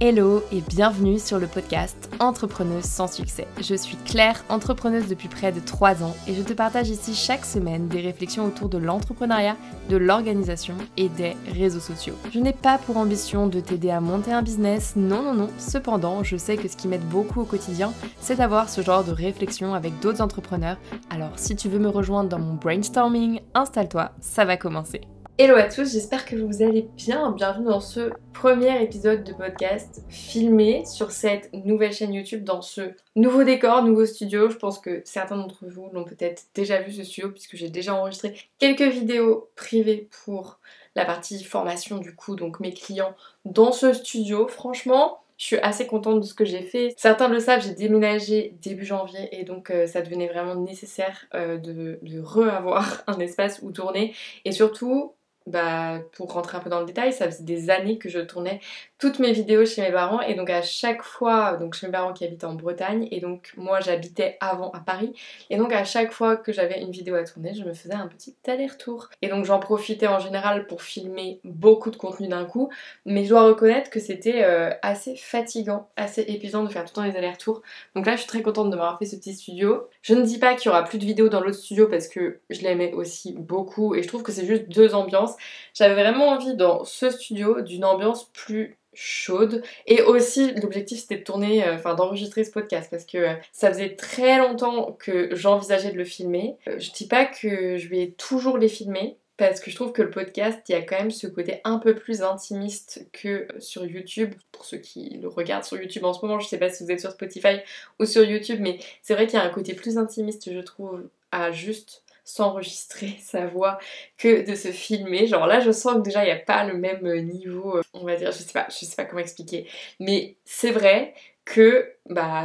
Hello et bienvenue sur le podcast Entrepreneuse sans succès. Je suis Claire, entrepreneuse depuis près de 3 ans et je te partage ici chaque semaine des réflexions autour de l'entrepreneuriat, de l'organisation et des réseaux sociaux. Je n'ai pas pour ambition de t'aider à monter un business, non. Cependant, je sais que ce qui m'aide beaucoup au quotidien, c'est d'avoir ce genre de réflexion avec d'autres entrepreneurs. Alors si tu veux me rejoindre dans mon brainstorming, installe-toi, ça va commencer. Hello à tous, j'espère que vous allez bien. Bienvenue dans ce premier épisode de podcast filmé sur cette nouvelle chaîne YouTube, dans ce nouveau décor, nouveau studio. Je pense que certains d'entre vous l'ont peut-être déjà vu ce studio puisque j'ai déjà enregistré quelques vidéos privées pour la partie formation du coup, donc mes clients dans ce studio. Franchement, je suis assez contente de ce que j'ai fait. Certains le savent, j'ai déménagé début janvier et donc ça devenait vraiment nécessaire de re-avoir un espace où tourner et surtout... pour rentrer un peu dans le détail, ça faisait des années que je tournais toutes mes vidéos chez mes parents et donc à chaque fois, donc chez mes parents qui habitaient en Bretagne et donc moi j'habitais avant à Paris et donc à chaque fois que j'avais une vidéo à tourner, je me faisais un petit aller-retour et donc j'en profitais en général pour filmer beaucoup de contenu d'un coup, mais je dois reconnaître que c'était assez fatigant, assez épuisant de faire tout le temps les allers-retours. Donc là je suis très contente de m'avoir fait ce petit studio. Je ne dis pas qu'il y aura plus de vidéos dans l'autre studio parce que je l'aimais aussi beaucoup et je trouve que c'est juste deux ambiances. J'avais vraiment envie dans ce studio d'une ambiance plus chaude et aussi l'objectif c'était de tourner, d'enregistrer ce podcast parce que ça faisait très longtemps que j'envisageais de le filmer. Je dis pas que je vais toujours les filmer parce que je trouve que le podcast, il y a quand même ce côté un peu plus intimiste que sur YouTube. Pour ceux qui le regardent sur YouTube en ce moment, je sais pas si vous êtes sur Spotify ou sur YouTube, mais c'est vrai qu'il y a un côté plus intimiste, je trouve, à juste s'enregistrer sa voix que de se filmer. Genre là je sens que déjà il n'y a pas le même niveau, on va dire, je sais pas comment expliquer, mais c'est vrai que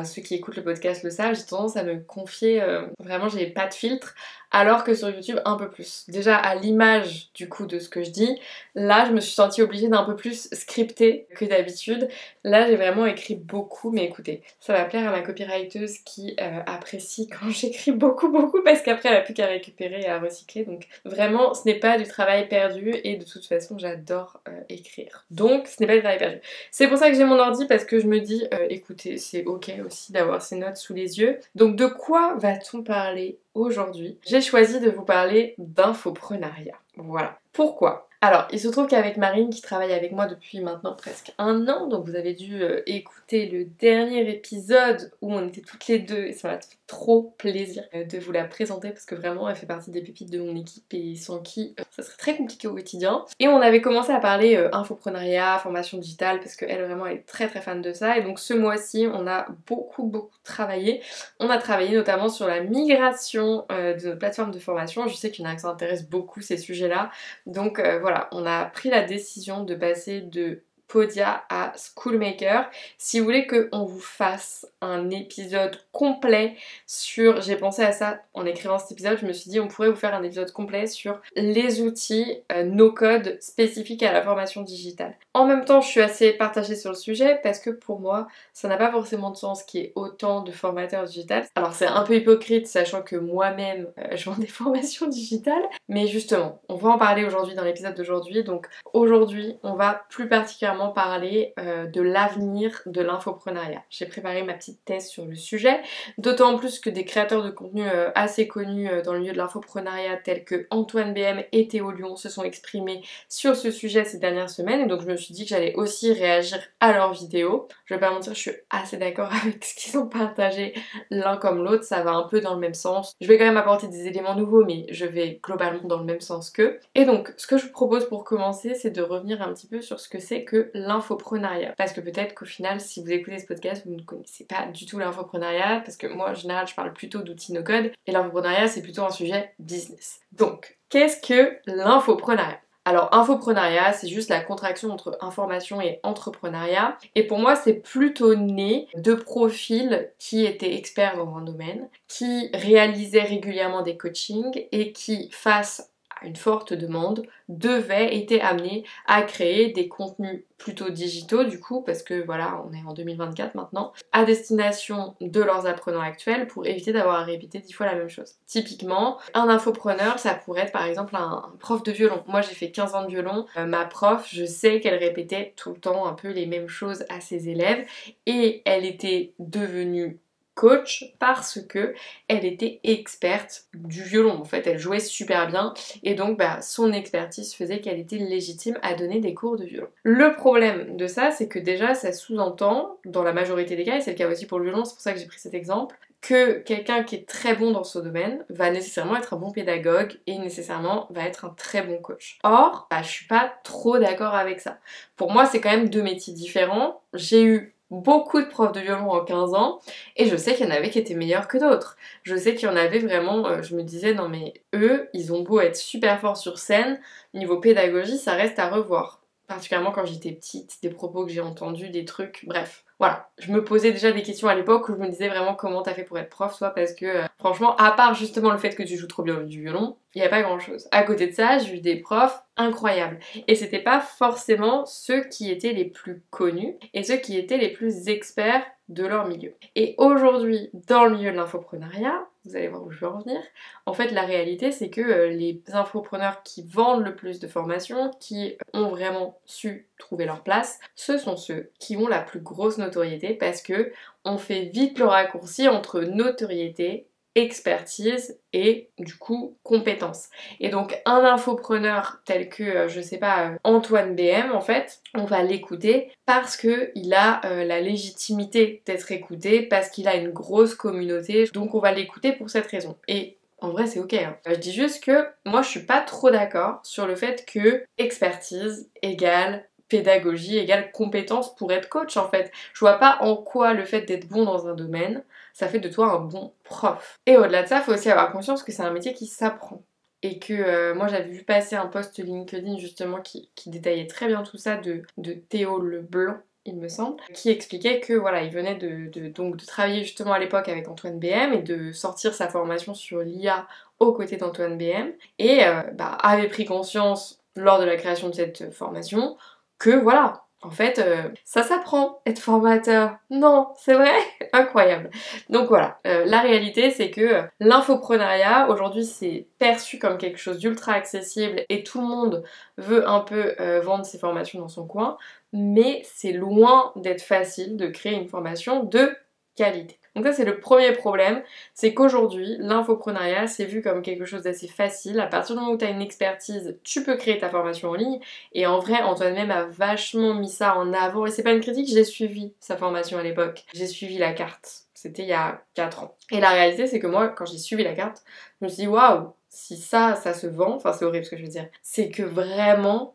ceux qui écoutent le podcast le savent, j'ai tendance à me confier, vraiment j'ai pas de filtre, alors que sur YouTube un peu plus. Déjà à l'image du coup de ce que je dis, là je me suis sentie obligée d'un peu plus scripter que d'habitude. Là j'ai vraiment écrit beaucoup, mais écoutez, ça va plaire à ma copywriteuse qui apprécie quand j'écris beaucoup parce qu'après elle a plus qu'à récupérer et à recycler, donc vraiment ce n'est pas du travail perdu et de toute façon j'adore écrire. Donc ce n'est pas du travail perdu. C'est pour ça que j'ai mon ordi parce que je me dis, écoutez, c'est ok aussi d'avoir ces notes sous les yeux. Donc de quoi va-t-on parler aujourd'hui? J'ai choisi de vous parler d'infoprenariat. Voilà. Pourquoi? Alors, il se trouve qu'avec Marine, qui travaille avec moi depuis maintenant presque 1 an, donc vous avez dû écouter le dernier épisode où on était toutes les deux, et ça m'a fait trop plaisir de vous la présenter parce que vraiment elle fait partie des pépites de mon équipe et sans qui ça serait très compliqué au quotidien. Et on avait commencé à parler infoprenariat, formation digitale, parce qu'elle vraiment elle est très fan de ça, et donc ce mois-ci on a beaucoup travaillé. On a travaillé notamment sur la migration de notre plateforme de formation. Je sais qu'il y en a qui s'intéressent beaucoup ces sujets-là, donc voilà, on a pris la décision de passer de Podia à Schoolmaker. Si vous voulez qu'on vous fasse un épisode complet sur... J'ai pensé à ça en écrivant cet épisode, je me suis dit on pourrait vous faire un épisode complet sur les outils no-code spécifiques à la formation digitale. En même temps, je suis assez partagée sur le sujet parce que pour moi, ça n'a pas forcément de sens qu'il y ait autant de formateurs digitales. Alors c'est un peu hypocrite sachant que moi-même je vends des formations digitales, mais justement, on va en parler aujourd'hui dans l'épisode d'aujourd'hui. Donc aujourd'hui, on va plus particulièrement parler de l'avenir de l'infoprenariat. J'ai préparé ma petite thèse sur le sujet, d'autant plus que des créateurs de contenu assez connus dans le milieu de l'infoprenariat tels que Antoine BM et Théo Lyon se sont exprimés sur ce sujet ces dernières semaines, et donc je me suis dit que j'allais aussi réagir à leurs vidéos. Je vais pas mentir, je suis assez d'accord avec ce qu'ils ont partagé l'un comme l'autre, ça va un peu dans le même sens. Je vais quand même apporter des éléments nouveaux, mais je vais globalement dans le même sens qu'eux. Et donc, ce que je vous propose pour commencer, c'est de revenir un petit peu sur ce que c'est que l'infoprenariat. Parce que peut-être qu'au final, si vous écoutez ce podcast, vous ne connaissez pas du tout l'infoprenariat, parce que moi, en général, je parle plutôt d'outils no-code, et l'infoprenariat, c'est plutôt un sujet business. Donc, qu'est-ce que l'infoprenariat? Alors, infoprenariat, c'est juste la contraction entre information et entrepreneuriat. Et pour moi, c'est plutôt né de profils qui étaient experts dans un domaine, qui réalisaient régulièrement des coachings et qui, face une forte demande, étaient amenés à créer des contenus plutôt digitaux du coup, parce que voilà, on est en 2024 maintenant, à destination de leurs apprenants actuels pour éviter d'avoir à répéter 10 fois la même chose. Typiquement, un infopreneur, ça pourrait être par exemple un prof de violon. Moi j'ai fait 15 ans de violon, ma prof, je sais qu'elle répétait tout le temps un peu les mêmes choses à ses élèves et elle était devenue coach parce que elle était experte du violon. En fait, elle jouait super bien et donc son expertise faisait qu'elle était légitime à donner des cours de violon. Le problème de ça, c'est que déjà ça sous-entend, dans la majorité des cas, et c'est le cas aussi pour le violon, c'est pour ça que j'ai pris cet exemple, que quelqu'un qui est très bon dans ce domaine va nécessairement être un bon pédagogue et nécessairement va être un très bon coach. Or, je suis pas trop d'accord avec ça. Pour moi, c'est quand même deux métiers différents. J'ai eu beaucoup de profs de violon en 15 ans et je sais qu'il y en avait qui étaient meilleurs que d'autres. Je sais qu'il y en avait vraiment, je me disais non mais eux, ils ont beau être super forts sur scène, niveau pédagogie, ça reste à revoir. Particulièrement quand j'étais petite, des propos que j'ai entendus, des trucs, bref. Voilà, je me posais déjà des questions à l'époque où je me disais vraiment comment t'as fait pour être prof, soit parce que franchement, à part justement le fait que tu joues trop bien du violon, il n'y a pas grand chose. À côté de ça, j'ai eu des profs incroyables. Et c'était pas forcément ceux qui étaient les plus connus et ceux qui étaient les plus experts de leur milieu. Et aujourd'hui, dans le milieu de l'infoprenariat, vous allez voir où je veux en venir, en fait la réalité c'est que les infopreneurs qui vendent le plus de formations, qui ont vraiment su trouver leur place, ce sont ceux qui ont la plus grosse notoriété parce que on fait vite le raccourci entre notoriété, expertise et du coup compétence. Et donc un infopreneur tel que, je sais pas, Antoine BM en fait, on va l'écouter parce que il a la légitimité d'être écouté, parce qu'il a une grosse communauté, donc on va l'écouter pour cette raison. Et en vrai c'est ok, hein. Je dis juste que moi je suis pas trop d'accord sur le fait que expertise égale pédagogie égale compétence pour être coach en fait. Je vois pas en quoi le fait d'être bon dans un domaine, ça fait de toi un bon prof. Et au-delà de ça, il faut aussi avoir conscience que c'est un métier qui s'apprend. Et que moi j'avais vu passer un post LinkedIn justement qui détaillait très bien tout ça de Théo Leblanc, il me semble, qui expliquait que voilà, il venait donc de travailler justement à l'époque avec Antoine BM et de sortir sa formation sur l'IA aux côtés d'Antoine BM et avait pris conscience lors de la création de cette formation que voilà, en fait, ça s'apprend, être formateur. Non, c'est vrai. Incroyable. Donc voilà, la réalité c'est que l'infoprenariat, aujourd'hui c'est perçu comme quelque chose d'ultra accessible et tout le monde veut un peu vendre ses formations dans son coin, mais c'est loin d'être facile de créer une formation de qualité. Donc ça c'est le premier problème, c'est qu'aujourd'hui l'infoprenariat c'est vu comme quelque chose d'assez facile. À partir du moment où tu as une expertise, tu peux créer ta formation en ligne et en vrai Antoine même a vachement mis ça en avant et c'est pas une critique, j'ai suivi sa formation à l'époque, j'ai suivi la carte, c'était il y a 4 ans. Et la réalité c'est que moi quand j'ai suivi la carte, je me suis dit waouh, si ça se vend, enfin c'est horrible ce que je veux dire, c'est que vraiment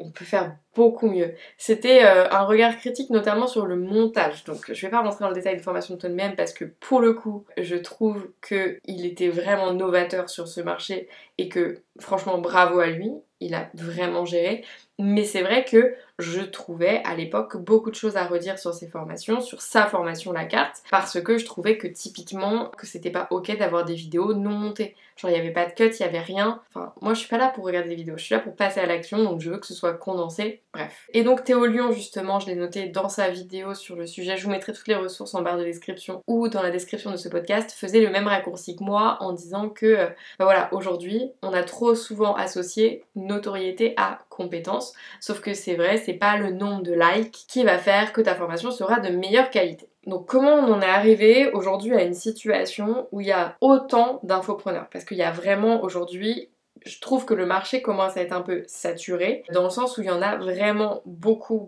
on peut faire beaucoup mieux. C'était un regard critique notamment sur le montage, donc je vais pas rentrer dans le détail de formation de Tone même parce que pour le coup je trouve qu'il était vraiment novateur sur ce marché et que franchement bravo à lui, il a vraiment géré, mais c'est vrai que je trouvais à l'époque beaucoup de choses à redire sur ses formations, sur sa formation la carte, parce que je trouvais que typiquement que c'était pas ok d'avoir des vidéos non montées. Genre il y avait pas de cut, il y avait rien. Enfin moi je suis pas là pour regarder des vidéos, je suis là pour passer à l'action, donc je veux que ce soit condensé. Bref. Et donc Théo Lyon justement, je l'ai noté dans sa vidéo sur le sujet, je vous mettrai toutes les ressources en barre de description ou dans la description de ce podcast, faisait le même raccourci que moi en disant que voilà, aujourd'hui on a trop souvent associé notoriété à compétence, sauf que c'est vrai, c'est pas le nombre de likes qui va faire que ta formation sera de meilleure qualité. Donc comment on en est arrivé aujourd'hui à une situation où il y a autant d'infopreneurs? Parce qu'il y a vraiment aujourd'hui, je trouve que le marché commence à être un peu saturé, dans le sens où il y en a vraiment beaucoup.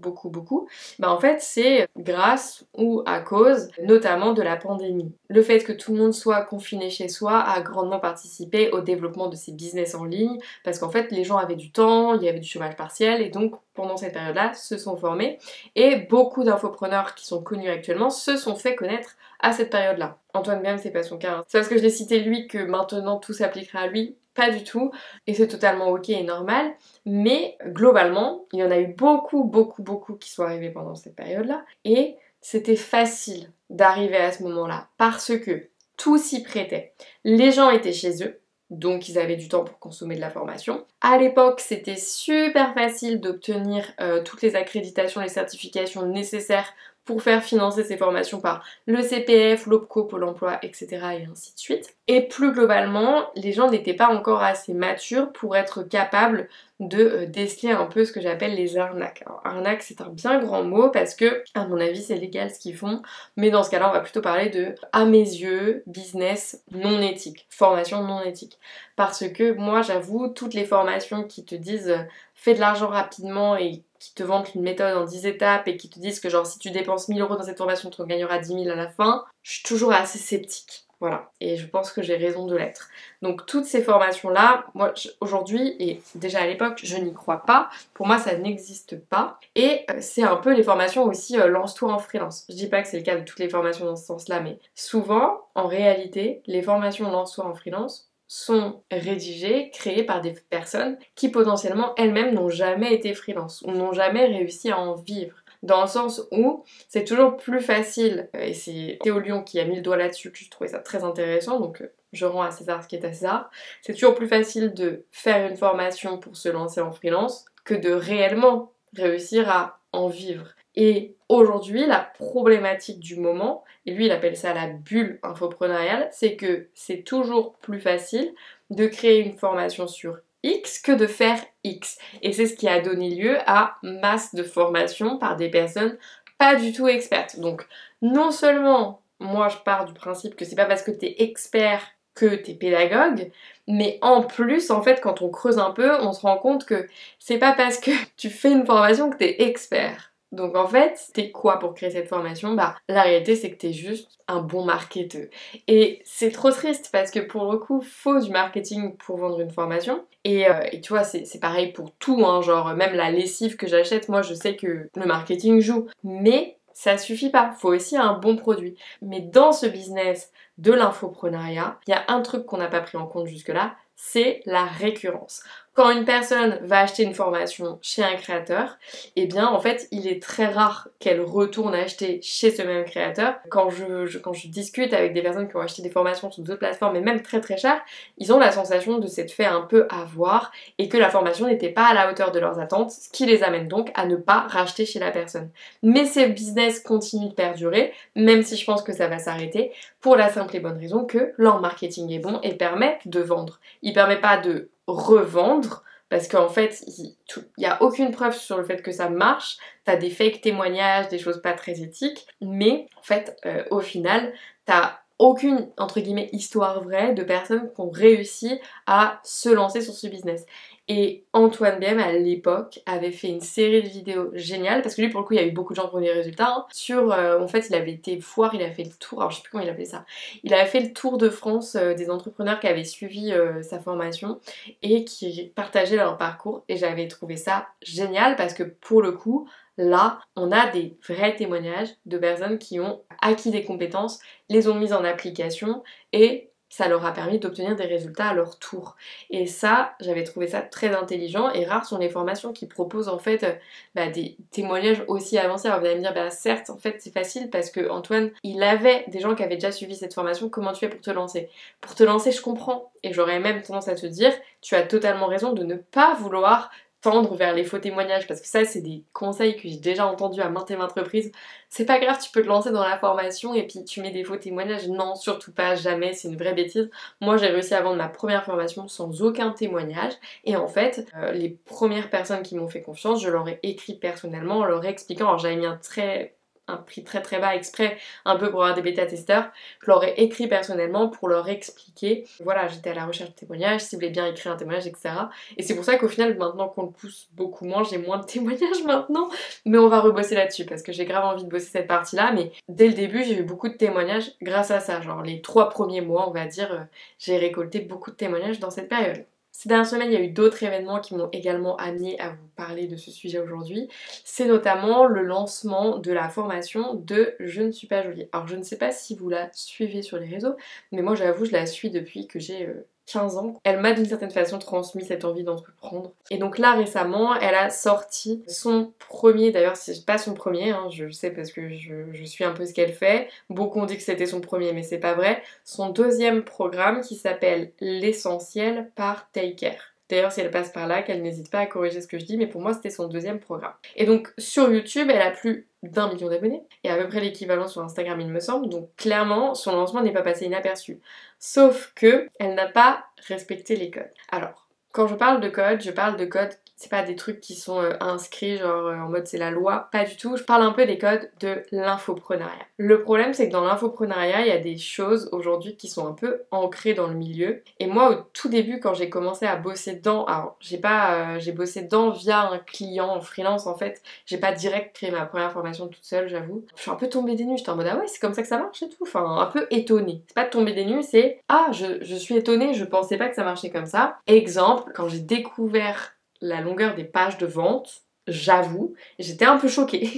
En fait c'est grâce ou à cause notamment de la pandémie. Le fait que tout le monde soit confiné chez soi a grandement participé au développement de ces business en ligne, parce qu'en fait les gens avaient du temps, il y avait du chômage partiel et donc pendant cette période-là se sont formés et beaucoup d'infopreneurs qui sont connus actuellement se sont fait connaître à cette période-là. Antoine BM c'est pas son cas, hein. C'est parce que je l'ai cité lui que maintenant tout s'appliquera à lui. Pas du tout, et c'est totalement ok et normal, mais globalement, il y en a eu beaucoup qui sont arrivés pendant cette période-là, et c'était facile d'arriver à ce moment-là, parce que tout s'y prêtait. Les gens étaient chez eux, donc ils avaient du temps pour consommer de la formation. À l'époque, c'était super facile d'obtenir toutes les accréditations, les certifications nécessaires pour faire financer ces formations par le CPF, l'OPCO, Pôle emploi, etc. et ainsi de suite. Et plus globalement, les gens n'étaient pas encore assez matures pour être capables de déceler un peu ce que j'appelle les arnaques. Alors, arnaque, c'est un bien grand mot parce que, à mon avis, c'est légal ce qu'ils font, mais dans ce cas-là, on va plutôt parler de, à mes yeux, business non éthique, formation non éthique. Parce que moi, j'avoue, toutes les formations qui te disent fais de l'argent rapidement et qui te vantent une méthode en 10 étapes et qui te disent que genre si tu dépenses 1000 € dans cette formation, tu en gagneras 10 000 à la fin, je suis toujours assez sceptique. Voilà, et je pense que j'ai raison de l'être. Donc toutes ces formations-là, moi aujourd'hui, et déjà à l'époque, je n'y crois pas. Pour moi, ça n'existe pas. Et c'est un peu les formations aussi lance-toi en freelance. Je dis pas que c'est le cas de toutes les formations dans ce sens-là, mais souvent, en réalité, les formations lance-toi en freelance sont rédigées, créées par des personnes qui potentiellement elles-mêmes n'ont jamais été freelance ou n'ont jamais réussi à en vivre. Dans le sens où c'est toujours plus facile, et c'est Théo Lyon qui a mis le doigt là-dessus, que je trouvais ça très intéressant, donc je rends à César ce qui est à César, c'est toujours plus facile de faire une formation pour se lancer en freelance que de réellement réussir à en vivre. Et aujourd'hui, la problématique du moment, et lui il appelle ça la bulle infopreneuriale, c'est que c'est toujours plus facile de créer une formation sur X que de faire X. Et c'est ce qui a donné lieu à masse de formations par des personnes pas du tout expertes. Donc non seulement moi je pars du principe que c'est pas parce que t'es expert que t'es pédagogue, mais en plus en fait quand on creuse un peu on se rend compte que c'est pas parce que tu fais une formation que t'es expert. Donc en fait, t'es quoi pour créer cette formation? Bah la réalité c'est que t'es juste un bon marketeur. Et c'est trop triste parce que pour le coup, faut du marketing pour vendre une formation. Et tu vois, c'est pareil pour tout, hein, genre même la lessive que j'achète, moi je sais que le marketing joue. Mais ça suffit pas, faut aussi un bon produit. Mais dans ce business de l'infoprenariat, il y a un truc qu'on n'a pas pris en compte jusque-là, c'est la récurrence. Quand une personne va acheter une formation chez un créateur, eh bien en fait il est très rare qu'elle retourne acheter chez ce même créateur. Quand je discute avec des personnes qui ont acheté des formations sur d'autres plateformes et même très très chères, ils ont la sensation de s'être fait un peu avoir et que la formation n'était pas à la hauteur de leurs attentes, ce qui les amène donc à ne pas racheter chez la personne. Mais ces business continuent de perdurer, même si je pense que ça va s'arrêter, pour la simple et bonne raison que leur marketing est bon et permet de vendre. Il permet pas de revendre parce qu'en fait il n'y a aucune preuve sur le fait que ça marche, t'as des fake témoignages, des choses pas très éthiques, mais en fait au final t'as aucune entre guillemets histoire vraie de personnes qui ont réussi à se lancer sur ce business. Et Antoine BM à l'époque avait fait une série de vidéos géniales parce que lui pour le coup il y a eu beaucoup de gens qui ont eu des résultats hein, sur en fait il avait été foire, il a fait le tour, alors je sais plus comment il appelait ça, il avait fait le tour de France des entrepreneurs qui avaient suivi sa formation et qui partageaient leur parcours et j'avais trouvé ça génial parce que pour le coup là on a des vrais témoignages de personnes qui ont acquis des compétences, les ont mises en application et ça leur a permis d'obtenir des résultats à leur tour. Et ça, j'avais trouvé ça très intelligent et rares sont les formations qui proposent en fait des témoignages aussi avancés. Alors vous allez me dire, bah certes, en fait c'est facile parce que Antoine, il avait des gens qui avaient déjà suivi cette formation, comment tu fais pour te lancer? Pour te lancer, je comprends. Et j'aurais même tendance à te dire, tu as totalement raison de ne pas vouloir tendre vers les faux témoignages parce que ça c'est des conseils que j'ai déjà entendus à maintes et maintes reprises. C'est pas grave, tu peux te lancer dans la formation et puis tu mets des faux témoignages. Non, surtout pas, jamais, c'est une vraie bêtise. Moi j'ai réussi à vendre ma première formation sans aucun témoignage et en fait les premières personnes qui m'ont fait confiance, je leur ai écrit personnellement en leur expliquant, alors j'avais mis un prix très très bas exprès, un peu pour avoir des bêta-testeurs. Je leur ai écrit personnellement pour leur expliquer, voilà, j'étais à la recherche de témoignages, si vous voulez bien écrire un témoignage, etc. Et c'est pour ça qu'au final, maintenant qu'on le pousse beaucoup moins, j'ai moins de témoignages maintenant, mais on va rebosser là-dessus, parce que j'ai grave envie de bosser cette partie-là, mais dès le début, j'ai eu beaucoup de témoignages grâce à ça, genre les 3 premiers mois, on va dire, j'ai récolté beaucoup de témoignages dans cette période. Ces dernières semaines, il y a eu d'autres événements qui m'ont également amené à vous parler de ce sujet aujourd'hui. C'est notamment le lancement de la formation de Je ne suis pas jolie. Alors je ne sais pas si vous la suivez sur les réseaux, mais moi j'avoue je la suis depuis que j'ai 15 ans. Elle m'a d'une certaine façon transmis cette envie d'entreprendre. Et donc là récemment, elle a sorti son premier, d'ailleurs c'est pas son premier, hein, je sais parce que je suis un peu ce qu'elle fait. Beaucoup ont dit que c'était son premier mais c'est pas vrai. Son deuxième programme qui s'appelle L'Essentiel par Take Care. D'ailleurs, si elle passe par là, qu'elle n'hésite pas à corriger ce que je dis, mais pour moi, c'était son deuxième programme. Et donc, sur YouTube, elle a plus d'1 million d'abonnés, et à peu près l'équivalent sur Instagram, il me semble, donc clairement, son lancement n'est pas passé inaperçu. Sauf que, elle n'a pas respecté les codes. Alors, quand je parle de codes, c'est pas des trucs qui sont inscrits genre en mode c'est la loi, pas du tout. Je parle un peu des codes de l'infoprenariat. Le problème c'est que dans l'infoprenariat, il y a des choses aujourd'hui qui sont un peu ancrées dans le milieu. Et moi au tout début quand j'ai commencé à bosser dedans, alors j'ai bossé dedans via un client en freelance en fait. J'ai pas direct créé ma première formation toute seule, j'avoue. Je suis un peu tombée des nues, j'étais en mode ah ouais c'est comme ça que ça marche et tout. Enfin un peu étonnée. C'est pas de tomber des nues, c'est ah je suis étonnée, je pensais pas que ça marchait comme ça. Exemple, quand j'ai découvert la longueur des pages de vente, j'avoue, j'étais un peu choquée.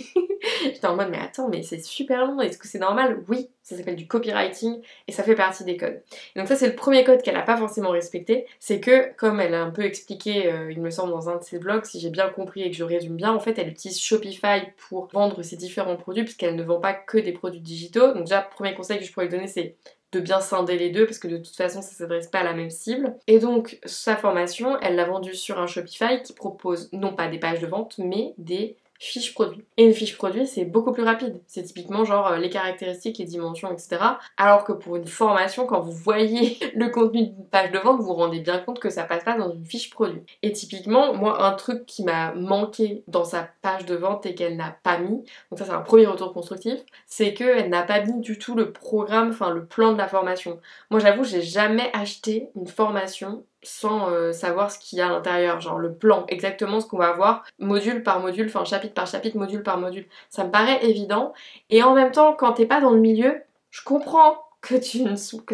J'étais en mode mais attends mais c'est super long, est-ce que c'est normal? Oui, ça s'appelle du copywriting et ça fait partie des codes. Et donc ça c'est le premier code qu'elle a pas forcément respecté, c'est que comme elle a un peu expliqué, il me semble dans un de ses blogs, si j'ai bien compris et que je résume bien, en fait elle utilise Shopify pour vendre ses différents produits puisqu'elle ne vend pas que des produits digitaux. Donc déjà premier conseil que je pourrais lui donner c'est de bien scinder les deux parce que de toute façon ça s'adresse pas à la même cible. Et donc sa formation, elle l'a vendue sur un Shopify qui propose non pas des pages de vente mais des fiche produit. Et une fiche produit c'est beaucoup plus rapide, c'est typiquement genre les caractéristiques, les dimensions, etc. Alors que pour une formation, quand vous voyez le contenu d'une page de vente, vous vous rendez bien compte que ça passe pas dans une fiche produit. Et typiquement, moi un truc qui m'a manqué dans sa page de vente et qu'elle n'a pas mis, donc ça c'est un premier retour constructif, c'est qu'elle n'a pas mis du tout le programme, enfin le plan de la formation. Moi j'avoue j'ai jamais acheté une formation sans savoir ce qu'il y a à l'intérieur, genre le plan, exactement ce qu'on va avoir, module par module, enfin chapitre par chapitre, module par module. Ça me paraît évident, et en même temps, quand t'es pas dans le milieu, je comprends que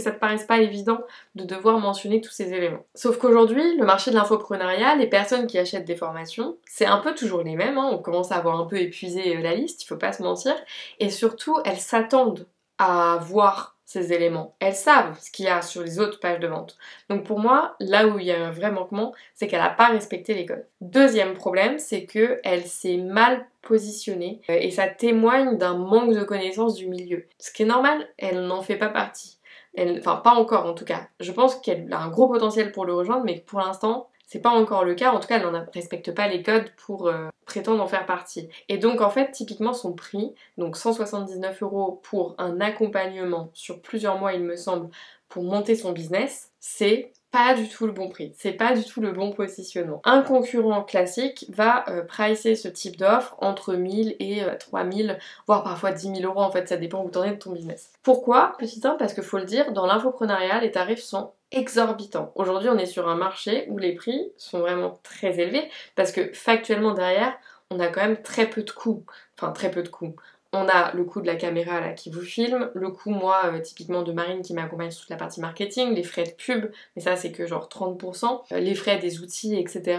ça te paraisse pas évident de devoir mentionner tous ces éléments. Sauf qu'aujourd'hui, le marché de l'infoprenariat, les personnes qui achètent des formations, c'est un peu toujours les mêmes, hein, on commence à avoir un peu épuisé la liste, il faut pas se mentir, et surtout, elles s'attendent à voir ces éléments. Elles savent ce qu'il y a sur les autres pages de vente. Donc pour moi, là où il y a un vrai manquement, c'est qu'elle n'a pas respecté les codes. Deuxième problème, c'est qu'elle s'est mal positionnée et ça témoigne d'un manque de connaissance du milieu. Ce qui est normal, elle n'en fait pas partie. Enfin, pas encore en tout cas. Je pense qu'elle a un gros potentiel pour le rejoindre, mais pour l'instant, c'est pas encore le cas. En tout cas, elle n'en respecte pas les codes pour prétendre en faire partie. Et donc, en fait, typiquement, son prix, donc 179 € pour un accompagnement sur plusieurs mois, il me semble, pour monter son business, c'est pas du tout le bon prix, c'est pas du tout le bon positionnement. Un concurrent classique va pricer ce type d'offre entre 1000 et 3000, voire parfois 10 000 € en fait, ça dépend où t'en es de ton business. Pourquoi? Petit 1, parce que faut le dire, dans l'infoprenariat, les tarifs sont exorbitants. Aujourd'hui, on est sur un marché où les prix sont vraiment très élevés parce que factuellement derrière, on a quand même très peu de coûts. Enfin, très peu de coûts. On a le coût de la caméra là qui vous filme, le coût moi typiquement de Marine qui m'accompagne sur toute la partie marketing, les frais de pub, mais ça c'est que genre 30%, les frais des outils, etc.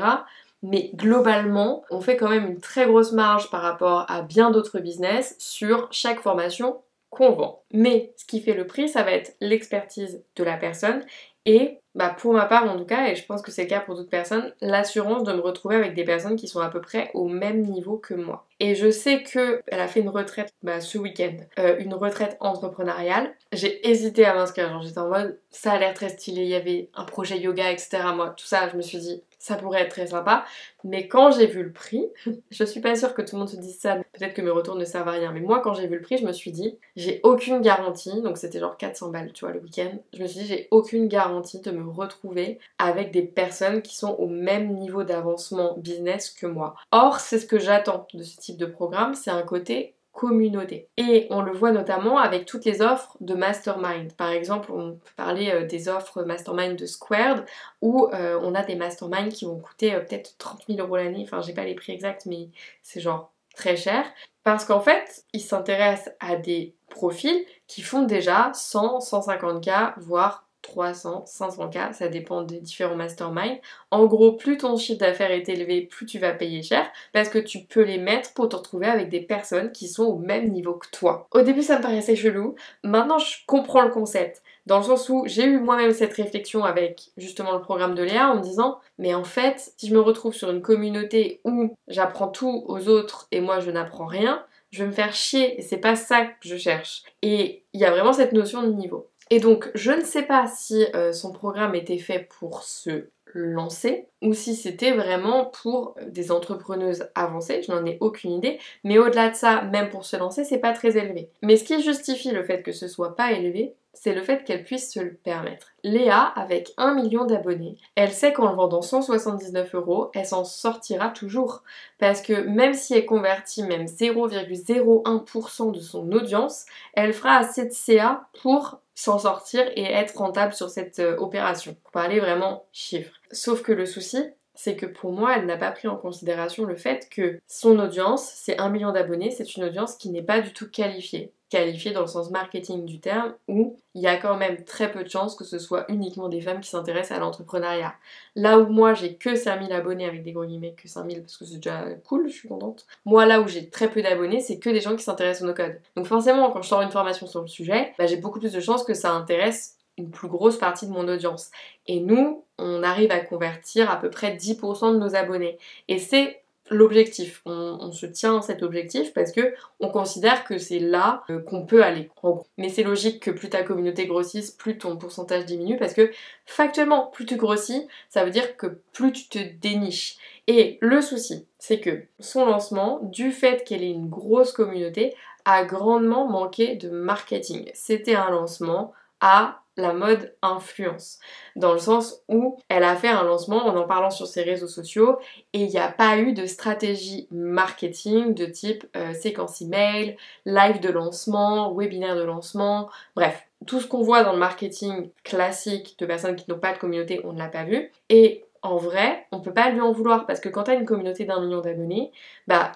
Mais globalement, on fait quand même une très grosse marge par rapport à bien d'autres business sur chaque formation qu'on vend. Mais ce qui fait le prix, ça va être l'expertise de la personne et pour ma part en tout cas, et je pense que c'est le cas pour d'autres personnes, l'assurance de me retrouver avec des personnes qui sont à peu près au même niveau que moi. Et je sais qu'elle a fait une retraite ce week-end, une retraite entrepreneuriale. J'ai hésité à m'inscrire, genre j'étais en mode ça a l'air très stylé, il y avait un projet yoga, etc. Moi, tout ça, je me suis dit ça pourrait être très sympa. Mais quand j'ai vu le prix, je suis pas sûre que tout le monde se dise ça, peut-être que mes retours ne servent à rien, mais moi quand j'ai vu le prix, je me suis dit j'ai aucune garantie, donc c'était genre 400 balles, tu vois, le week-end. Je me suis dit j'ai aucune garantie de me retrouver avec des personnes qui sont au même niveau d'avancement business que moi. Or, c'est ce que j'attends de ce type de programme, c'est un côté communauté. Et on le voit notamment avec toutes les offres de mastermind. Par exemple, on peut parler des offres mastermind de Squared où on a des masterminds qui vont coûter peut-être 30 000 € l'année. Enfin, j'ai pas les prix exacts, mais c'est genre très cher. Parce qu'en fait, ils s'intéressent à des profils qui font déjà 100, 150K, voire 300, 500K, ça dépend des différents masterminds. En gros, plus ton chiffre d'affaires est élevé, plus tu vas payer cher parce que tu peux les mettre pour te retrouver avec des personnes qui sont au même niveau que toi. Au début, ça me paraissait chelou. Maintenant, je comprends le concept. Dans le sens où j'ai eu moi-même cette réflexion avec justement le programme de Léa en me disant mais en fait, si je me retrouve sur une communauté où j'apprends tout aux autres et moi je n'apprends rien, je vais me faire chier et c'est pas ça que je cherche. Et il y a vraiment cette notion de niveau. Et donc, je ne sais pas si son programme était fait pour se lancer ou si c'était vraiment pour des entrepreneuses avancées, je n'en ai aucune idée, mais au-delà de ça, même pour se lancer, c'est pas très élevé. Mais ce qui justifie le fait que ce soit pas élevé, c'est le fait qu'elle puisse se le permettre. Léa, avec 1 million d'abonnés, elle sait qu'en le vendant 179 €, elle s'en sortira toujours. Parce que même si elle convertit même 0,01% de son audience, elle fera assez de CA pour s'en sortir et être rentable sur cette opération. Pour parler vraiment chiffres. Sauf que le souci, c'est que pour moi, elle n'a pas pris en considération le fait que son audience, c'est 1 million d'abonnés, c'est une audience qui n'est pas du tout qualifiée. Qualifiée dans le sens marketing du terme, où il y a quand même très peu de chances que ce soit uniquement des femmes qui s'intéressent à l'entrepreneuriat. Là où moi, j'ai que 5000 abonnés, avec des gros guillemets, que 5000 parce que c'est déjà cool, je suis contente. Moi, là où j'ai très peu d'abonnés, c'est que des gens qui s'intéressent au no-code. Donc forcément, quand je sors une formation sur le sujet, j'ai beaucoup plus de chances que ça intéresse une plus grosse partie de mon audience. Et nous, on arrive à convertir à peu près 10% de nos abonnés. Et c'est l'objectif. On se tient à cet objectif parce que on considère que c'est là qu'on peut aller. Mais c'est logique que plus ta communauté grossisse, plus ton pourcentage diminue parce que factuellement, plus tu grossis, ça veut dire que plus tu te déniches. Et le souci, c'est que son lancement, du fait qu'elle ait une grosse communauté, a grandement manqué de marketing. C'était un lancement à la mode influence, dans le sens où elle a fait un lancement en parlant sur ses réseaux sociaux et il n'y a pas eu de stratégie marketing de type séquence email, live de lancement, webinaire de lancement, bref, tout ce qu'on voit dans le marketing classique de personnes qui n'ont pas de communauté, on ne l'a pas vu. Et en vrai, on peut pas lui en vouloir parce que quand tu as une communauté d'1 million d'abonnés,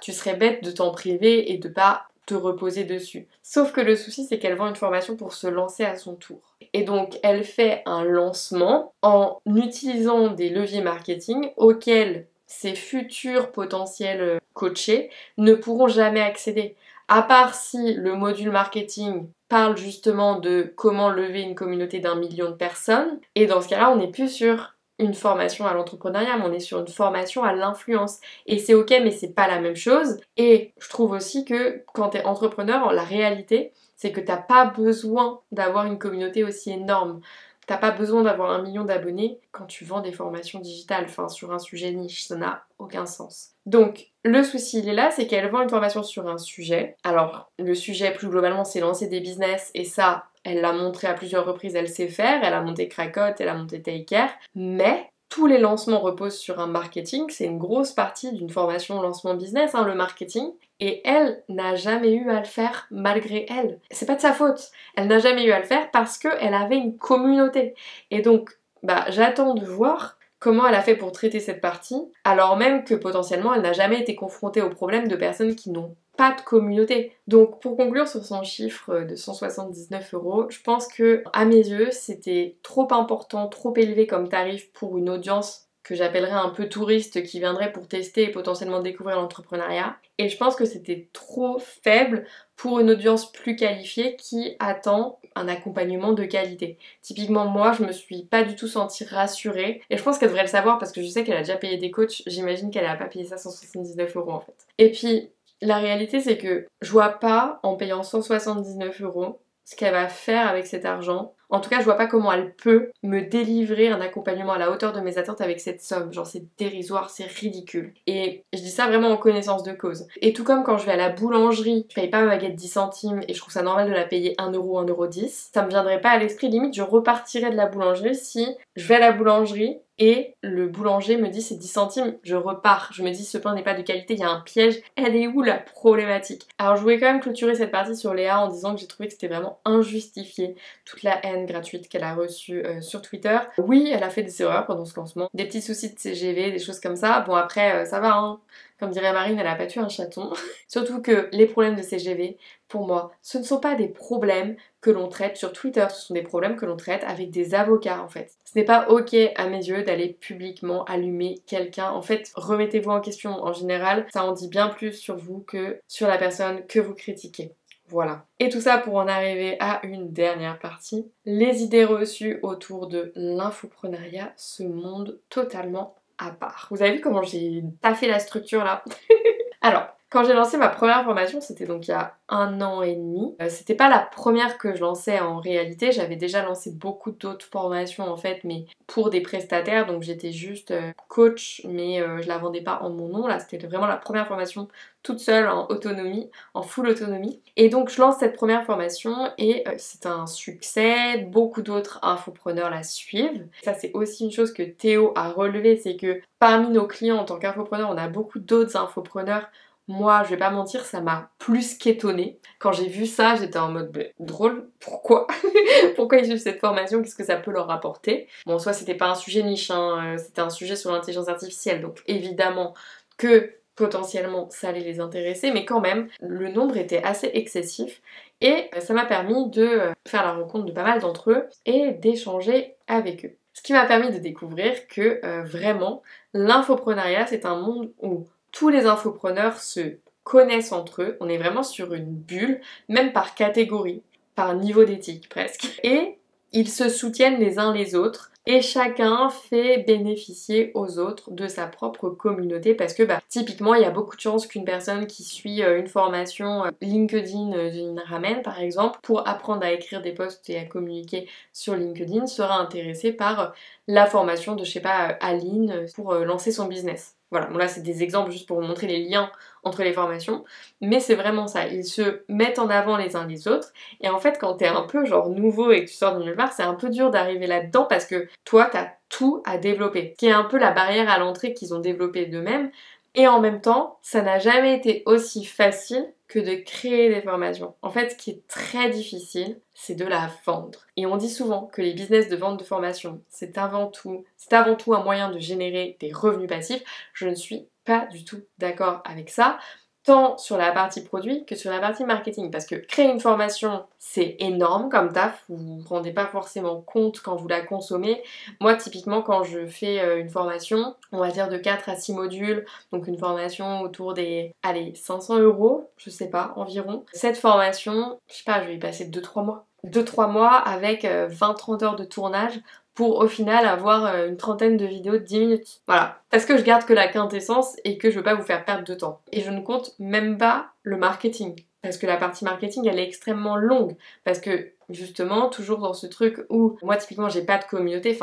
tu serais bête de t'en priver et de pas te reposer dessus. Sauf que le souci, c'est qu'elle vend une formation pour se lancer à son tour. Et donc, elle fait un lancement en utilisant des leviers marketing auxquels ses futurs potentiels coachés ne pourront jamais accéder. À part si le module marketing parle justement de comment lever une communauté d'1 million de personnes, et dans ce cas-là, on n'est plus sur une formation à l'entrepreneuriat, mais on est sur une formation à l'influence. Et c'est ok, mais c'est pas la même chose. Et je trouve aussi que quand t'es entrepreneur, la réalité, c'est que t'as pas besoin d'avoir une communauté aussi énorme. T'as pas besoin d'avoir 1 million d'abonnés quand tu vends des formations digitales, enfin sur un sujet niche, ça n'a aucun sens. Donc le souci il est là, c'est qu'elle vend une formation sur un sujet. Alors le sujet plus globalement c'est lancer des business et ça, elle l'a montré à plusieurs reprises, elle sait faire, elle a monté Krakot, elle a monté Take-Care, mais tous les lancements reposent sur un marketing, c'est une grosse partie d'une formation lancement business, le marketing, et elle n'a jamais eu à le faire malgré elle. C'est pas de sa faute, elle n'a jamais eu à le faire parce qu'elle avait une communauté. Et donc, j'attends de voir comment elle a fait pour traiter cette partie, alors même que potentiellement elle n'a jamais été confrontée au problème de personnes qui n'ont pas de communauté. Donc pour conclure sur son chiffre de 179 €, je pense que à mes yeux c'était trop important, trop élevé comme tarif pour une audience que j'appellerais un peu touriste qui viendrait pour tester et potentiellement découvrir l'entrepreneuriat. Et je pense que c'était trop faible pour une audience plus qualifiée qui attend un accompagnement de qualité. Typiquement moi, je me suis pas du tout sentie rassurée et je pense qu'elle devrait le savoir parce que je sais qu'elle a déjà payé des coachs, j'imagine qu'elle a pas payé ça 179 € en fait. Et puis la réalité c'est que je vois pas en payant 179 € ce qu'elle va faire avec cet argent. En tout cas, je vois pas comment elle peut me délivrer un accompagnement à la hauteur de mes attentes avec cette somme. Genre, c'est dérisoire, c'est ridicule. Et je dis ça vraiment en connaissance de cause. Et tout comme quand je vais à la boulangerie, je paye pas ma baguette 10 centimes et je trouve ça normal de la payer 1 €, 1,10 €, ça me viendrait pas à l'esprit. Limite, je repartirais de la boulangerie si je vais à la boulangerie et le boulanger me dit c'est 10 centimes, je repars. Je me dis ce pain n'est pas de qualité, il y a un piège. Elle est où la problématique? Alors je voulais quand même clôturer cette partie sur Léa en disant que j'ai trouvé que c'était vraiment injustifié toute la haine gratuite qu'elle a reçue sur Twitter. Oui, elle a fait des erreurs pendant ce lancement, des petits soucis de CGV, des choses comme ça. Bon après ça va hein. Comme dirait Marine, elle a pas tué un chaton. Surtout que les problèmes de CGV, pour moi, ce ne sont pas des problèmes que l'on traite sur Twitter, ce sont des problèmes que l'on traite avec des avocats en fait. Ce n'est pas ok à mes yeux d'aller publiquement allumer quelqu'un. En fait, remettez-vous en question. En général, ça en dit bien plus sur vous que sur la personne que vous critiquez. Voilà. Et tout ça pour en arriver à une dernière partie. Les idées reçues autour de l'infoprenariat, ce monde totalement à part. Vous avez vu comment j'ai taffé la structure là? Alors, quand j'ai lancé ma première formation, c'était donc il y a 1 an et demi. C'était pas la première que je lançais en réalité, j'avais déjà lancé beaucoup d'autres formations en fait, mais pour des prestataires, donc j'étais juste coach, mais je la vendais pas en mon nom. Là, c'était vraiment la première formation toute seule en autonomie, en full autonomie. Et donc je lance cette première formation et c'est un succès, beaucoup d'autres infopreneurs la suivent. Ça c'est aussi une chose que Théo a relevé, c'est que parmi nos clients en tant qu'infopreneur, on a beaucoup d'autres infopreneurs. Moi, je vais pas mentir, ça m'a plus qu'étonnée. Quand j'ai vu ça, j'étais en mode drôle, pourquoi? Pourquoi ils suivent cette formation? Qu'est-ce que ça peut leur rapporter? Bon, soit c'était pas un sujet niche, hein, c'était un sujet sur l'intelligence artificielle, donc évidemment que potentiellement ça allait les intéresser, mais quand même, le nombre était assez excessif et ça m'a permis de faire la rencontre de pas mal d'entre eux et d'échanger avec eux. Ce qui m'a permis de découvrir que vraiment, l'infoprenariat, c'est un monde où tous les infopreneurs se connaissent entre eux, on est vraiment sur une bulle, même par catégorie, par niveau d'éthique presque. Et ils se soutiennent les uns les autres et chacun fait bénéficier aux autres de sa propre communauté parce que typiquement il y a beaucoup de chances qu'une personne qui suit une formation LinkedIn d'une Ramen par exemple pour apprendre à écrire des posts et à communiquer sur LinkedIn sera intéressée par la formation de je sais pas Aline pour lancer son business. Voilà, bon là c'est des exemples juste pour vous montrer les liens entre les formations, mais c'est vraiment ça, ils se mettent en avant les uns les autres, et en fait quand t'es un peu genre nouveau et que tu sors de nulle part, c'est un peu dur d'arriver là-dedans parce que toi t'as tout à développer, ce qui est un peu la barrière à l'entrée qu'ils ont développée d'eux-mêmes, et en même temps, ça n'a jamais été aussi facile que de créer des formations. En fait, ce qui est très difficile, c'est de la vendre. Et on dit souvent que les business de vente de formation, c'est avant tout un moyen de générer des revenus passifs. Je ne suis pas du tout d'accord avec ça, tant sur la partie produit que sur la partie marketing, parce que créer une formation, c'est énorme comme taf, vous ne vous rendez pas forcément compte quand vous la consommez. Moi, typiquement, quand je fais une formation, on va dire de 4 à 6 modules, donc une formation autour des, 500 €, je sais pas, environ. Cette formation, je sais pas, je vais y passer 2-3 mois. 2-3 mois avec 20-30 heures de tournage pour au final avoir une trentaine de vidéos de 10 minutes. Voilà. Parce que je garde que la quintessence et que je veux pas vous faire perdre de temps. Et je ne compte même pas le marketing. Parce que la partie marketing, elle est extrêmement longue. Parce que justement, toujours dans ce truc où moi typiquement j'ai pas de communauté,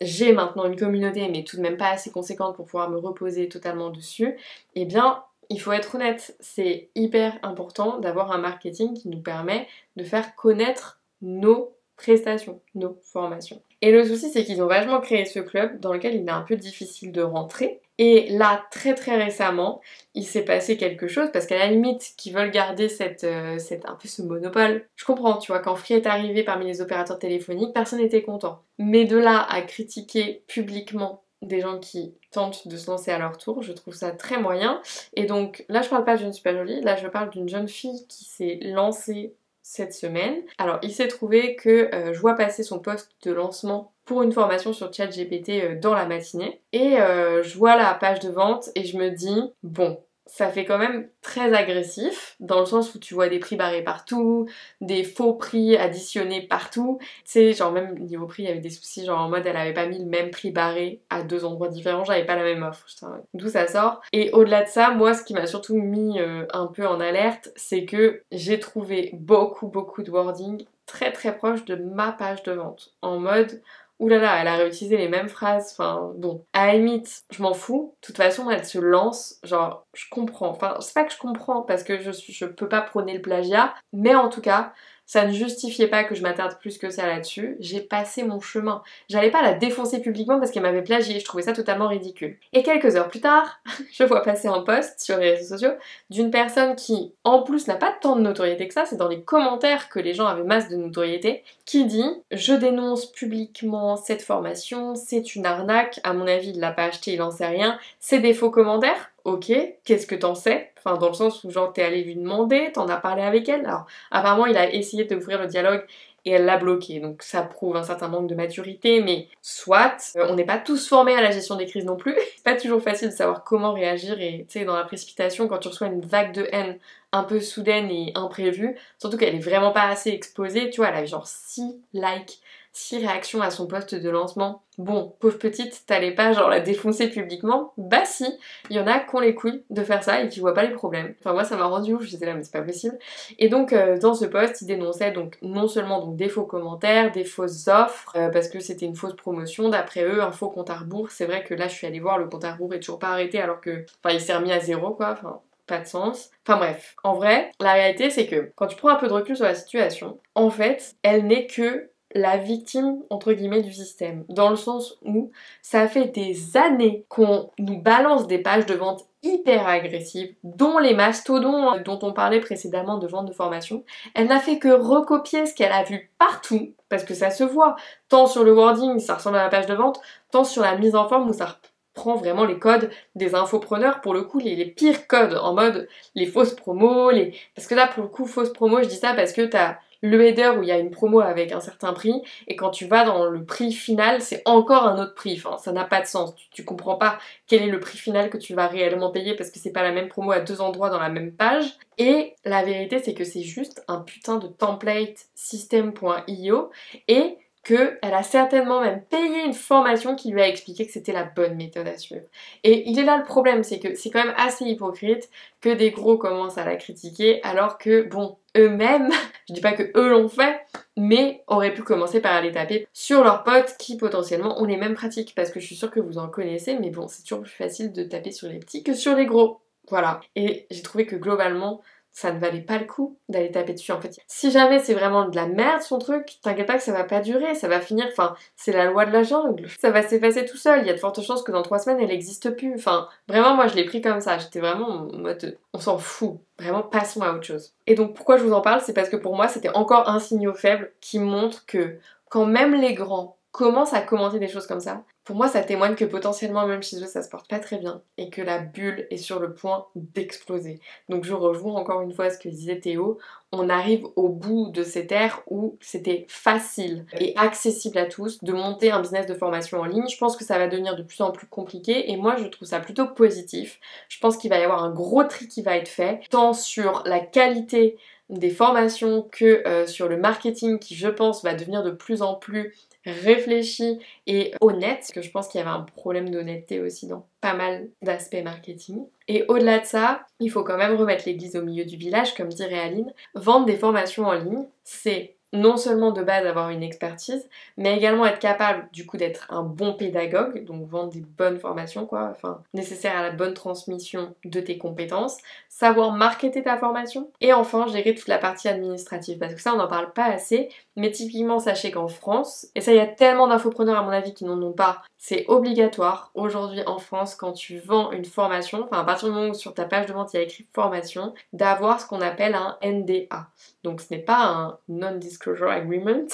j'ai maintenant une communauté mais tout de même pas assez conséquente pour pouvoir me reposer totalement dessus, eh bien il faut être honnête, c'est hyper important d'avoir un marketing qui nous permet de faire connaître nos prestations, nos formations. Et le souci c'est qu'ils ont vachement créé ce club dans lequel il est un peu difficile de rentrer. Et là, très récemment, il s'est passé quelque chose parce qu'à la limite, qu'ils veulent garder un peu ce monopole. Je comprends, tu vois, quand Free est arrivé parmi les opérateurs téléphoniques, personne n'était content. Mais de là à critiquer publiquement des gens qui tentent de se lancer à leur tour, je trouve ça très moyen. Et donc là, je parle pas de Je ne suis pas jolie, là je parle d'une jeune fille qui s'est lancée cette semaine. Alors il s'est trouvé que je vois passer son post de lancement pour une formation sur ChatGPT dans la matinée et je vois la page de vente et je me dis bon, ça fait quand même très agressif dans le sens où tu vois des prix barrés partout, des faux prix additionnés partout. Tu sais, genre même niveau prix, il y avait des soucis, genre en mode elle avait pas mis le même prix barré à 2 endroits différents, j'avais pas la même offre. D'où ça sort. Et au-delà de ça, moi ce qui m'a surtout mis un peu en alerte, c'est que j'ai trouvé beaucoup de wording très proche de ma page de vente. En mode ouh là là, elle a réutilisé les mêmes phrases, enfin bon. À la limite, je m'en fous. De toute façon, elle se lance, genre, je comprends. Enfin, c'est pas que je comprends parce que je peux pas prôner le plagiat, mais en tout cas, ça ne justifiait pas que je m'attarde plus que ça là-dessus. J'ai passé mon chemin. J'allais pas la défoncer publiquement parce qu'elle m'avait plagié, je trouvais ça totalement ridicule. Et quelques heures plus tard, je vois passer un post sur les réseaux sociaux d'une personne qui, en plus, n'a pas tant de notoriété que ça, c'est dans les commentaires que les gens avaient masse de notoriété, qui dit « Je dénonce publiquement cette formation, c'est une arnaque, à mon avis il l'a pas acheté, il en sait rien, c'est des faux commentaires ». Ok, qu'est-ce que t'en sais? Enfin, dans le sens où genre t'es allé lui demander, t'en as parlé avec elle. Alors, apparemment, il a essayé d'ouvrir le dialogue et elle l'a bloqué. Donc ça prouve un certain manque de maturité, mais soit, on n'est pas tous formés à la gestion des crises non plus. C'est pas toujours facile de savoir comment réagir et tu sais, dans la précipitation, quand tu reçois une vague de haine un peu soudaine et imprévue, surtout qu'elle est vraiment pas assez exposée, tu vois, elle a genre 6 likes, 6 réactions à son post de lancement. Bon, pauvre petite, t'allais pas genre la défoncer publiquement? Bah si, il y en a qui ont les couilles de faire ça et qui voient pas les problèmes. Enfin moi ça m'a rendu ouf, j'étais là mais c'est pas possible. Et donc dans ce post, il dénonçait donc non seulement donc des faux commentaires, des fausses offres, parce que c'était une fausse promotion, d'après eux, un faux compte à rebours. C'est vrai que là je suis allée voir, le compte à rebours est toujours pas arrêté alors que, enfin il s'est remis à 0 quoi, enfin pas de sens. Enfin bref, en vrai, la réalité c'est que quand tu prends un peu de recul sur la situation, en fait, elle n'est que la victime entre guillemets du système, dans le sens où ça fait des années qu'on nous balance des pages de vente hyper agressives, dont les mastodons dont on parlait précédemment de vente de formation. Elle n'a fait que recopier ce qu'elle a vu partout, parce que ça se voit, tant sur le wording, ça ressemble à la page de vente, tant sur la mise en forme où ça prend vraiment les codes des infopreneurs, pour le coup les pires codes, en mode les fausses promos, parce que là pour le coup fausses promos, je dis ça parce que t'as le header où il y a une promo avec un certain prix, et quand tu vas dans le prix final, c'est encore un autre prix. Enfin, ça n'a pas de sens. Tu comprends pas quel est le prix final que tu vas réellement payer parce que c'est pas la même promo à 2 endroits dans la même page. Et la vérité, c'est que c'est juste un putain de template system.io et qu'elle a certainement même payé une formation qui lui a expliqué que c'était la bonne méthode à suivre. Et il est là le problème, c'est que c'est quand même assez hypocrite que des gros commencent à la critiquer alors que, bon, eux-mêmes, je dis pas que eux l'ont fait, mais auraient pu commencer par aller taper sur leurs potes qui potentiellement ont les mêmes pratiques, parce que je suis sûre que vous en connaissez, mais bon, c'est toujours plus facile de taper sur les petits que sur les gros. Voilà. Et j'ai trouvé que globalement, ça ne valait pas le coup d'aller taper dessus en fait. Si jamais c'est vraiment de la merde son truc, t'inquiète pas que ça va pas durer, ça va finir, enfin, c'est la loi de la jungle. Ça va s'effacer tout seul, il y a de fortes chances que dans 3 semaines elle existe plus. Enfin, vraiment moi je l'ai pris comme ça, j'étais vraiment en mode on s'en fout, vraiment passons à autre chose. Et donc pourquoi je vous en parle, c'est parce que pour moi c'était encore un signal faible qui montre que quand même les grands commencent à commenter des choses comme ça, pour moi ça témoigne que potentiellement même chez eux ça se porte pas très bien et que la bulle est sur le point d'exploser. Donc je rejoins encore une fois ce que disait Théo, on arrive au bout de cette ère où c'était facile et accessible à tous de monter un business de formation en ligne. Je pense que ça va devenir de plus en plus compliqué et moi je trouve ça plutôt positif. Je pense qu'il va y avoir un gros tri qui va être fait, tant sur la qualité des formations que sur le marketing qui je pense va devenir de plus en plus réfléchi et honnête, parce que je pense qu'il y avait un problème d'honnêteté aussi dans pas mal d'aspects marketing. Et au-delà de ça, il faut quand même remettre l'église au milieu du village, comme dirait Aline. Vendre des formations en ligne, c'est non seulement de base avoir une expertise, mais également être capable du coup d'être un bon pédagogue, donc vendre des bonnes formations quoi, enfin nécessaires à la bonne transmission de tes compétences, savoir marketer ta formation, et enfin gérer toute la partie administrative, parce que ça on n'en parle pas assez, mais typiquement sachez qu'en France, et ça il y a tellement d'infopreneurs à mon avis qui n'en ont pas, c'est obligatoire aujourd'hui en France quand tu vends une formation, enfin à partir du moment où sur ta page de vente il y a écrit formation, d'avoir ce qu'on appelle un NDA. Donc ce n'est pas un Non-Disclosure Agreement,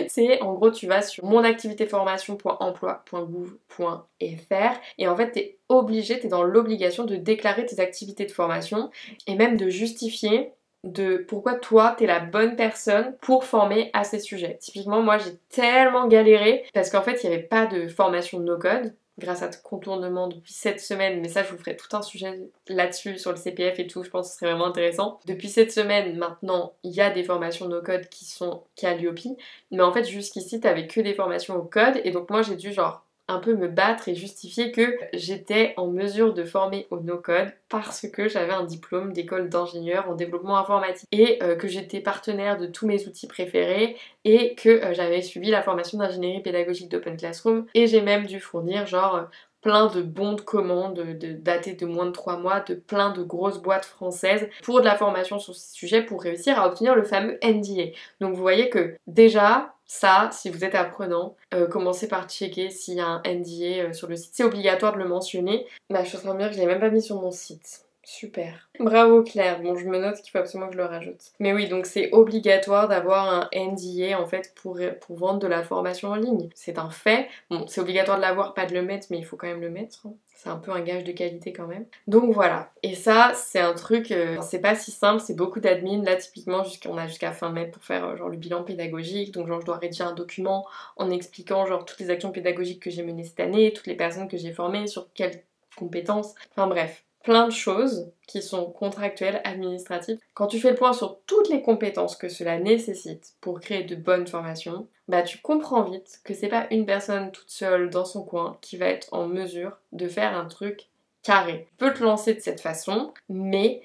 c'est en gros tu vas sur monactivitéformation.emploi.gouv.fr et en fait t'es obligé, t'es dans l'obligation de déclarer tes activités de formation et même de justifier de pourquoi toi t'es la bonne personne pour former à ces sujets. Typiquement moi j'ai tellement galéré parce qu'en fait il n'y avait pas de formation no-code grâce à contournement depuis cette semaine, mais ça je vous ferai tout un sujet là-dessus sur le CPF et tout, je pense que ce serait vraiment intéressant. Depuis cette semaine maintenant il y a des formations no-code qui sont Calliope, mais en fait jusqu'ici t'avais que des formations au code et donc moi j'ai dû genre un peu me battre et justifier que j'étais en mesure de former au no-code parce que j'avais un diplôme d'école d'ingénieur en développement informatique et que j'étais partenaire de tous mes outils préférés et que j'avais suivi la formation d'ingénierie pédagogique d'Open Classroom et j'ai même dû fournir genre plein de bons de commande datés de moins de 3 mois de plein de grosses boîtes françaises pour de la formation sur ces sujets pour réussir à obtenir le fameux NDA. Donc vous voyez que déjà ça, si vous êtes apprenant, commencez par checker s'il y a un NDA sur le site. C'est obligatoire de le mentionner. Bah, je suis en train de me dire que je l'ai même pas mis sur mon site. Super. Bravo Claire. Bon, je me note qu'il faut absolument que je le rajoute. Mais oui, donc c'est obligatoire d'avoir un NDA en fait pour vendre de la formation en ligne. C'est un fait. Bon, c'est obligatoire de l'avoir, pas de le mettre, mais il faut quand même le mettre. C'est un peu un gage de qualité quand même. Donc voilà. Et ça, c'est un truc, c'est pas si simple, c'est beaucoup d'admin. Là, typiquement, on a jusqu'à fin mai pour faire genre le bilan pédagogique. Donc genre, je dois rédiger un document en expliquant genre toutes les actions pédagogiques que j'ai menées cette année, toutes les personnes que j'ai formées, sur quelles compétences. Enfin bref. plein de choses qui sont contractuelles, administratives. Quand tu fais le point sur toutes les compétences que cela nécessite pour créer de bonnes formations, bah tu comprends vite que c'est pas une personne toute seule dans son coin qui va être en mesure de faire un truc carré. Tu peux te lancer de cette façon, mais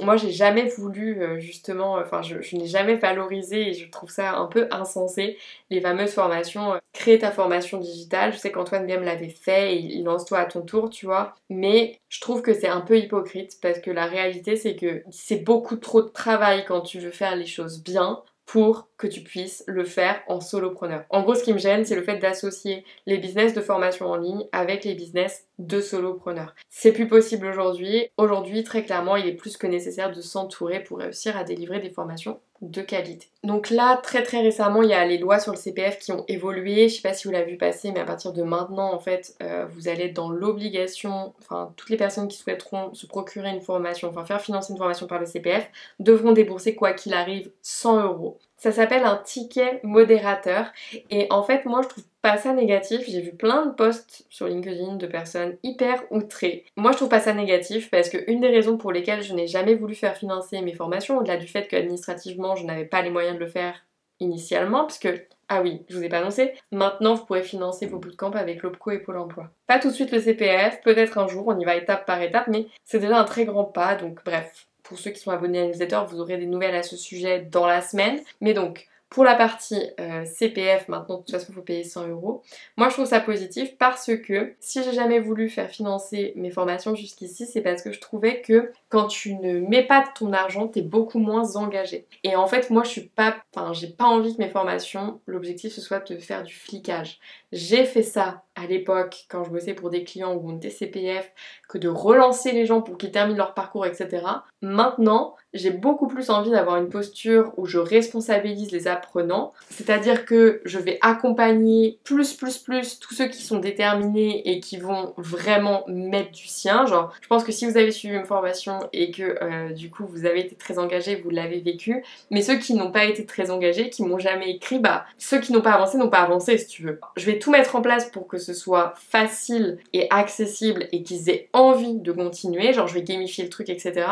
moi j'ai jamais voulu justement, je n'ai jamais valorisé et je trouve ça un peu insensé les fameuses formations créer ta formation digitale. Je sais qu'Antoine Biem l'avait fait et il lance-toi à ton tour, tu vois, mais je trouve que c'est un peu hypocrite parce que la réalité c'est que c'est beaucoup trop de travail quand tu veux faire les choses bien pour que tu puisses le faire en solopreneur. En gros, ce qui me gêne, c'est le fait d'associer les business de formation en ligne avec les business de solopreneur. C'est plus possible aujourd'hui. Aujourd'hui, très clairement, il est plus que nécessaire de s'entourer pour réussir à délivrer des formations de qualité. Donc là, très récemment, il y a les lois sur le CPF qui ont évolué. Je sais pas si vous l'avez vu passer, mais à partir de maintenant, en fait, vous allez être dans l'obligation, enfin, toutes les personnes qui souhaiteront se procurer une formation, enfin, faire financer une formation par le CPF, devront débourser, quoi qu'il arrive, 100 €. Ça s'appelle un ticket modérateur et en fait moi je trouve pas ça négatif. J'ai vu plein de posts sur LinkedIn de personnes hyper outrées. Moi je trouve pas ça négatif parce que une des raisons pour lesquelles je n'ai jamais voulu faire financer mes formations, au-delà du fait qu'administrativement je n'avais pas les moyens de le faire initialement, parce que ah oui, je vous ai pas annoncé, maintenant vous pourrez financer vos bootcamps avec l'OPCO et Pôle emploi. Pas tout de suite le CPF, peut-être un jour, on y va étape par étape, mais c'est déjà un très grand pas, donc bref. Pour ceux qui sont abonnés à la newsletter, vous aurez des nouvelles à ce sujet dans la semaine. Mais donc, pour la partie CPF, maintenant, de toute façon, il faut payer 100 €. Moi, je trouve ça positif parce que si j'ai jamais voulu faire financer mes formations jusqu'ici, c'est parce que je trouvais que quand tu ne mets pas de ton argent, t'es beaucoup moins engagé. Et en fait, moi, j'ai pas envie que mes formations, l'objectif, ce soit de faire du flicage. J'ai fait ça à l'époque, quand je bossais pour des clients où on était CPF, que de relancer les gens pour qu'ils terminent leur parcours, etc. Maintenant, j'ai beaucoup plus envie d'avoir une posture où je responsabilise les apprenants, c'est-à-dire que je vais accompagner plus tous ceux qui sont déterminés et qui vont vraiment mettre du sien. Genre, je pense que si vous avez suivi une formation et que du coup vous avez été très engagé, vous l'avez vécu, mais ceux qui n'ont pas été très engagés, qui m'ont jamais écrit, bah ceux qui n'ont pas avancé si tu veux. Je vais tout mettre en place pour que ce soit facile et accessible et qu'ils aient envie de continuer, genre je vais gamifier le truc, etc.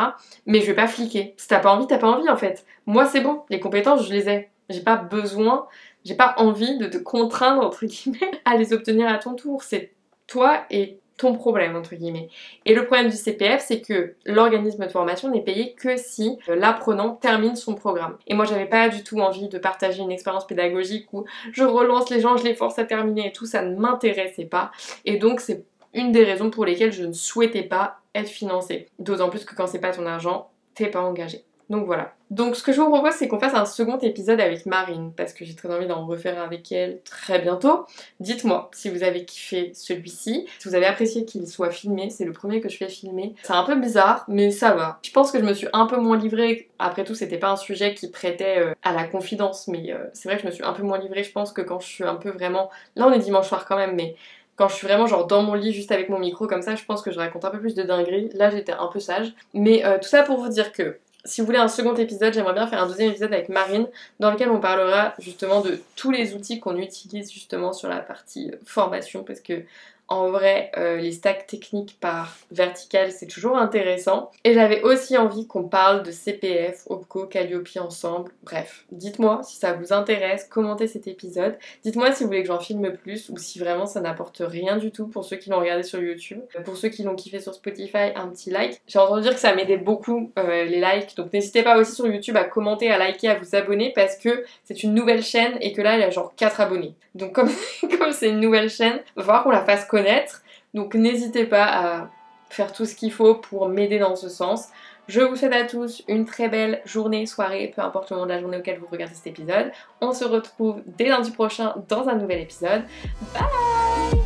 Mais je vais pas fliquer. Si t'as pas envie en fait. Moi c'est bon, les compétences je les ai. J'ai pas besoin, j'ai pas envie de te contraindre entre guillemets à les obtenir à ton tour. C'est toi et ton problème entre guillemets. Et le problème du CPF, c'est que l'organisme de formation n'est payé que si l'apprenant termine son programme. Et moi j'avais pas du tout envie de partager une expérience pédagogique où je relance les gens, je les force à terminer et tout, ça ne m'intéressait pas. Et donc c'est une des raisons pour lesquelles je ne souhaitais pas être financée. D'autant plus que quand c'est pas ton argent, t'es pas engagé. Donc voilà. Donc ce que je vous propose, c'est qu'on fasse un second épisode avec Marine, parce que j'ai très envie d'en refaire avec elle très bientôt. Dites-moi si vous avez kiffé celui-ci, si vous avez apprécié qu'il soit filmé, c'est le premier que je fais filmer. C'est un peu bizarre, mais ça va. Je pense que je me suis un peu moins livrée, après tout c'était pas un sujet qui prêtait à la confidence, mais c'est vrai que je me suis un peu moins livrée, je pense que quand je suis un peu vraiment... Là on est dimanche soir quand même, mais... Quand je suis vraiment genre dans mon lit juste avec mon micro comme ça, je pense que je raconte un peu plus de dingueries. Là j'étais un peu sage. Mais tout ça pour vous dire que si vous voulez un second épisode, j'aimerais bien faire un deuxième épisode avec Marine dans lequel on parlera justement de tous les outils qu'on utilise justement sur la partie formation, parce que en vrai, les stacks techniques par vertical, c'est toujours intéressant. Et j'avais aussi envie qu'on parle de CPF, OPCO, Calliope ensemble. Bref, dites-moi si ça vous intéresse, commentez cet épisode. Dites-moi si vous voulez que j'en filme plus ou si vraiment ça n'apporte rien du tout pour ceux qui l'ont regardé sur YouTube. Pour ceux qui l'ont kiffé sur Spotify, un petit like. J'ai entendu dire que ça m'aidait beaucoup les likes, donc n'hésitez pas aussi sur YouTube à commenter, à liker, à vous abonner parce que c'est une nouvelle chaîne et que là, il y a genre 4 abonnés. Donc comme c'est une nouvelle chaîne, il va falloir qu'on la fasse connaître. Donc n'hésitez pas à faire tout ce qu'il faut pour m'aider dans ce sens. Je vous souhaite à tous une très belle journée, soirée, peu importe le moment de la journée auquel vous regardez cet épisode. On se retrouve dès lundi prochain dans un nouvel épisode. Bye!